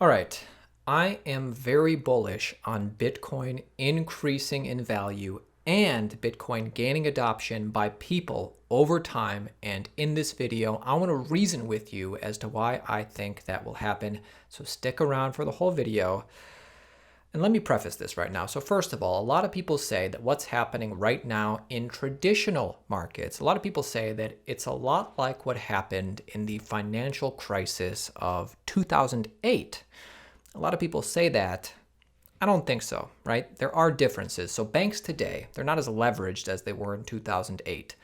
All right. I am very bullish on Bitcoin increasing in value and Bitcoin gaining adoption by people over time. And in this video, I want to reason with you as to why I think that will happen. So stick around for the whole video. And let me preface this right now. So first of all, a lot of people say that what's happening right now in traditional markets, a lot of people say that it's a lot like what happened in the financial crisis of 2008. A lot of people say that. I don't think so, right? There are differences. So banks today, they're not as leveraged as they were in 2008.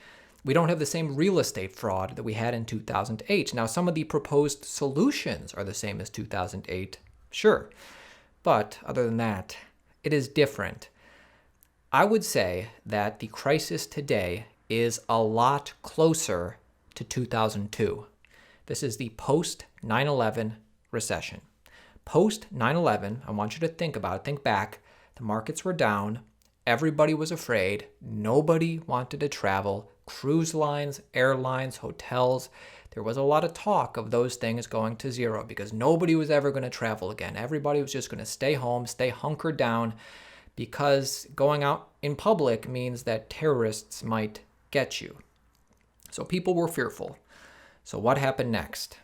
We don't have the same real estate fraud that we had in 2008. Now, some of the proposed solutions are the same as 2008, sure. But other than that, it is different. I would say that the crisis today is a lot closer to 2002. This is the post 9/11 recession. Post 9/11, I want you to think back. The markets were down. Everybody was afraid. Nobody wanted to travel. Cruise lines, airlines, hotels. There was a lot of talk of those things going to zero because nobody was ever going to travel again. Everybody was just going to stay home, stay hunkered down, because going out in public means that terrorists might get you. So people were fearful. So what happened next?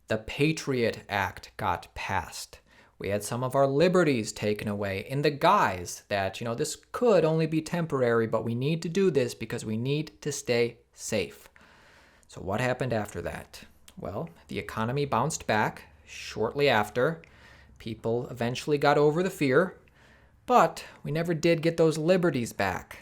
The Patriot Act got passed. We had some of our liberties taken away in the guise that, this could only be temporary, but we need to do this because we need to stay safe. So what happened after that? Well, the economy bounced back shortly after. People eventually got over the fear, but we never did get those liberties back.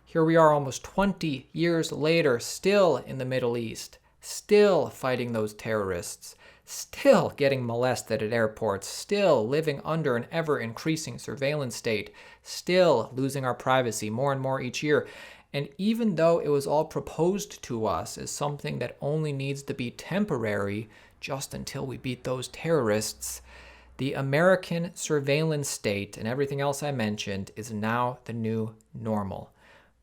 Here we are almost 20 years later, still in the Middle East, still fighting those terrorists, still getting molested at airports, still living under an ever-increasing surveillance state, still losing our privacy more and more each year. And even though it was all proposed to us as something that only needs to be temporary just until we beat those terrorists, the American surveillance state and everything else I mentioned is now the new normal.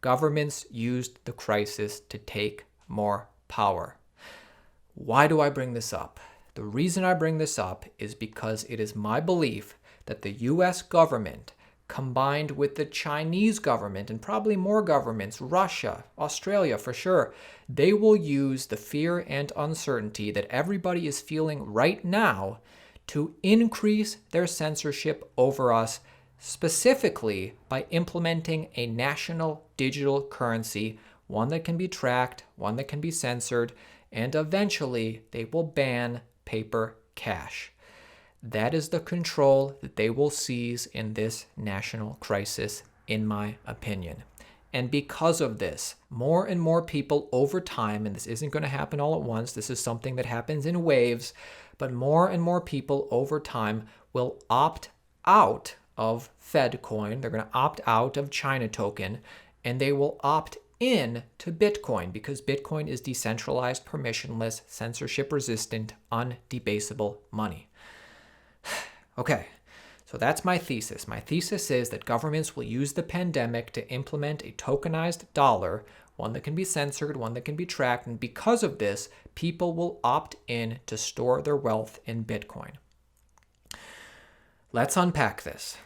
Governments used the crisis to take more power. Why do I bring this up? The reason I bring this up is because it is my belief that the U.S. government, combined with the Chinese government and probably more governments, Russia, Australia for sure, they will use the fear and uncertainty that everybody is feeling right now to increase their censorship over us, specifically by implementing a national digital currency, one that can be tracked, one that can be censored, and eventually they will ban paper cash. That is the control that they will seize in this national crisis, in my opinion. And because of this, more and more people over time, and this isn't going to happen all at once, this is something that happens in waves, but more and more people over time will opt out of FedCoin. They're going to opt out of China token, and they will opt in to Bitcoin because Bitcoin is decentralized, permissionless, censorship-resistant, undebasable money. Okay, so that's my thesis. My thesis is that governments will use the pandemic to implement a tokenized dollar, one that can be censored, one that can be tracked, and because of this, people will opt in to store their wealth in Bitcoin. Let's unpack this.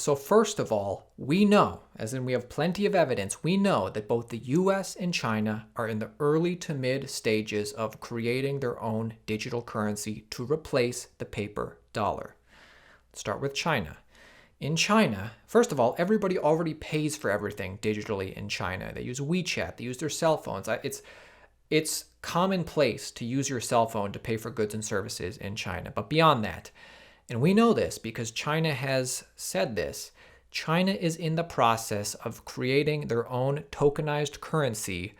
So first of all, we know, as in we have plenty of evidence, we know that both the US and China are in the early to mid stages of creating their own digital currency to replace the paper dollar. Let's start with China. In China, first of all, everybody already pays for everything digitally in China. They use WeChat, they use their cell phones. It's commonplace to use your cell phone to pay for goods and services in China. But beyond that, and we know this because China has said this, China is in the process of creating their own tokenized currency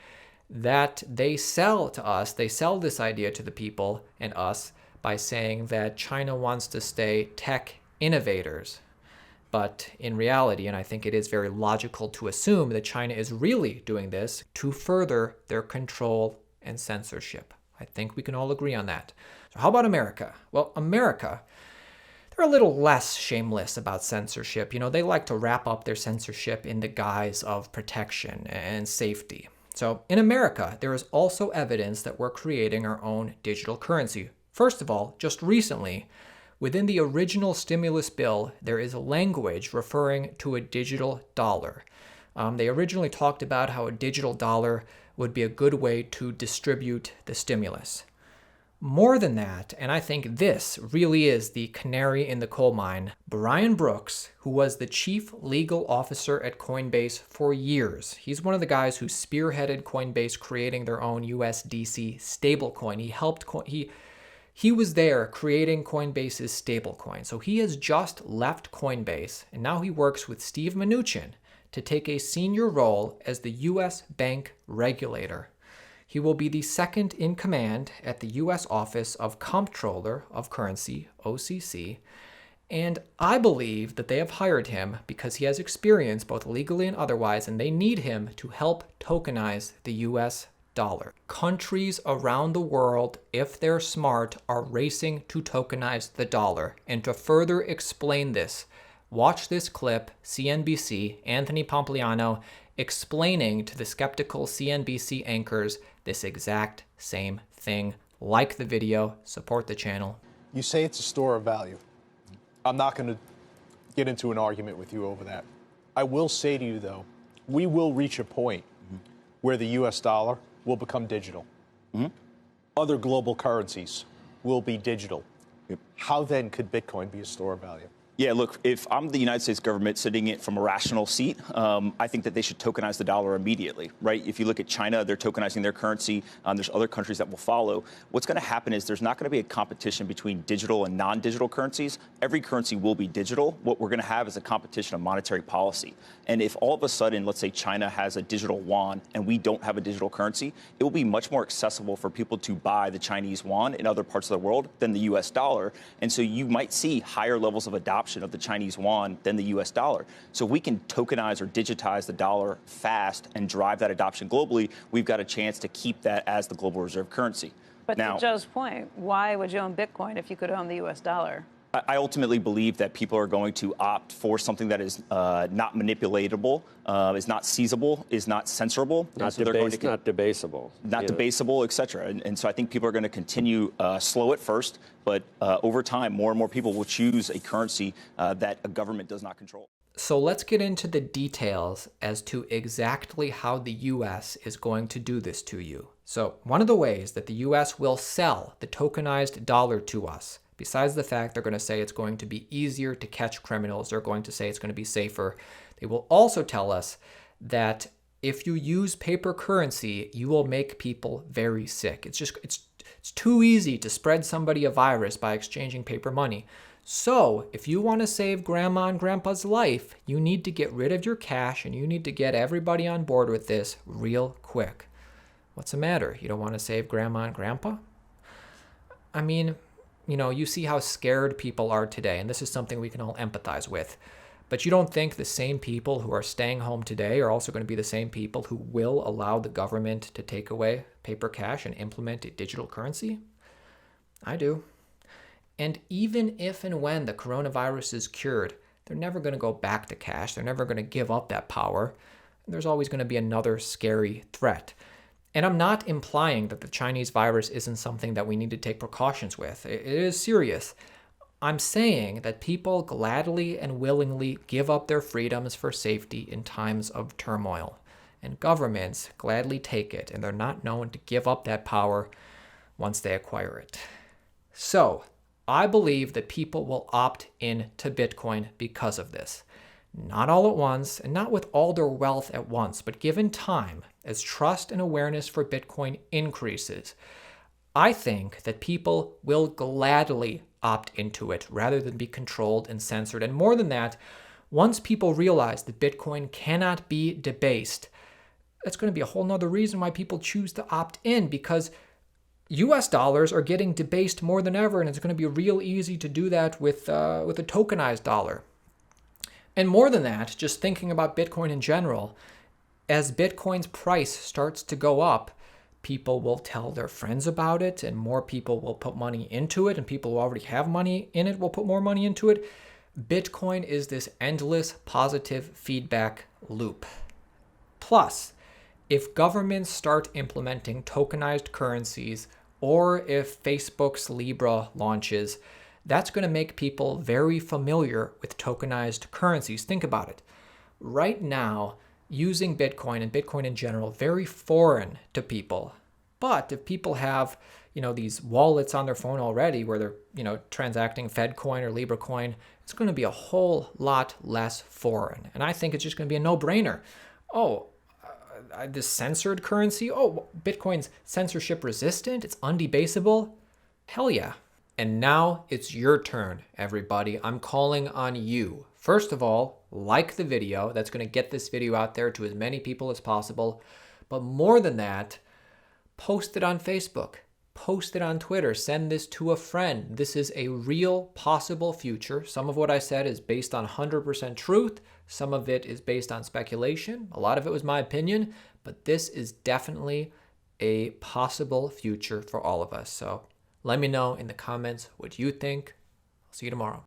that they sell to us. They sell this idea to the people and us by saying that China wants to stay tech innovators. But in reality, and I think it is very logical to assume that China is really doing this to further their control and censorship. I think we can all agree on that. So how about America? Well, America, they're a little less shameless about censorship. They like to wrap up their censorship in the guise of protection and safety. So in America, there is also evidence that we're creating our own digital currency. First of all, just recently, within the original stimulus bill, there is language referring to a digital dollar. They originally talked about how a digital dollar would be a good way to distribute the stimulus. More than that, and I think this really is the canary in the coal mine, Brian Brooks, who was the chief legal officer at Coinbase for years. He's one of the guys who spearheaded Coinbase creating their own USDC stablecoin. He was there creating Coinbase's stablecoin. So he has just left Coinbase, and now he works with Steve Mnuchin to take a senior role as the U.S. bank regulator. He will be the second in command at the U.S. Office of Comptroller of Currency, OCC, and I believe that they have hired him because he has experience both legally and otherwise, and they need him to help tokenize the U.S. dollar. Countries around the world, if they're smart, are racing to tokenize the dollar. And to further explain this, watch this clip, CNBC, Anthony Pompliano, explaining to the skeptical CNBC anchors this exact same thing. Like the video, support the channel. You say it's a store of value. I'm not going to get into an argument with you over that. I will say to you, though, we will reach a point where the U.S. dollar will become digital. Other global currencies will be digital. How then could Bitcoin be a store of value? Yeah, look, if I'm the United States government sitting it from a rational seat, I think that they should tokenize the dollar immediately, right? If you look at China, they're tokenizing their currency. There's other countries that will follow. What's going to happen is there's not going to be a competition between digital and non-digital currencies. Every currency will be digital. What we're going to have is a competition of monetary policy. And if all of a sudden, let's say China has a digital yuan and we don't have a digital currency, it will be much more accessible for people to buy the Chinese yuan in other parts of the world than the U.S. dollar. And so you might see higher levels of adoption of the Chinese yuan than the U.S. dollar. So if we can tokenize or digitize the dollar fast and drive that adoption globally, we've got a chance to keep that as the global reserve currency. But now, to Joe's point, why would you own Bitcoin if you could own the U.S. dollar? I ultimately believe that people are going to opt for something that is not manipulatable, is not seizable, is not censorable. Not debasable. Not debasable, et cetera. And so I think people are going to continue slow at first, but over time, more and more people will choose a currency that a government does not control. So let's get into the details as to exactly how the U.S. is going to do this to you. So one of the ways that the U.S. will sell the tokenized dollar to us, besides the fact they're going to say it's going to be easier to catch criminals, they're going to say it's going to be safer, they will also tell us that if you use paper currency, you will make people very sick. It's too easy to spread somebody a virus by exchanging paper money. So if you want to save grandma and grandpa's life, you need to get rid of your cash and you need to get everybody on board with this real quick. What's the matter? You don't want to save grandma and grandpa? I mean, you know, you see how scared people are today, and this is something we can all empathize with. But you don't think the same people who are staying home today are also going to be the same people who will allow the government to take away paper cash and implement a digital currency? I do. And even if and when the coronavirus is cured, they're never going to go back to cash. They're never going to give up that power. There's always going to be another scary threat. And I'm not implying that the Chinese virus isn't something that we need to take precautions with. It is serious. I'm saying that people gladly and willingly give up their freedoms for safety in times of turmoil. And governments gladly take it, and they're not known to give up that power once they acquire it. So, I believe that people will opt in to Bitcoin because of this. Not all at once, and not with all their wealth at once, but given time, as trust and awareness for Bitcoin increases, I think that people will gladly opt into it rather than be controlled and censored. And more than that, once people realize that Bitcoin cannot be debased, that's going to be a whole nother reason why people choose to opt in, because US dollars are getting debased more than ever, and it's going to be real easy to do that with a tokenized dollar. And more than that, just thinking about Bitcoin in general, as Bitcoin's price starts to go up, people will tell their friends about it, and more people will put money into it, and people who already have money in it will put more money into it. Bitcoin is this endless positive feedback loop. Plus, if governments start implementing tokenized currencies or if Facebook's Libra launches, that's going to make people very familiar with tokenized currencies. Think about it. Right now, using Bitcoin and Bitcoin in general, very foreign to people. But if people have, these wallets on their phone already where they're, transacting FedCoin or Libra coin, it's going to be a whole lot less foreign. And I think it's just going to be a no-brainer. Oh, this censored currency? Oh, Bitcoin's censorship resistant? It's undebasable? Hell yeah. And now it's your turn, everybody. I'm calling on you. First of all, like the video. That's going to get this video out there to as many people as possible. But more than that, post it on Facebook. Post it on Twitter. Send this to a friend. This is a real possible future. Some of what I said is based on 100% truth. Some of it is based on speculation. A lot of it was my opinion. But this is definitely a possible future for all of us. So let me know in the comments what you think. I'll see you tomorrow.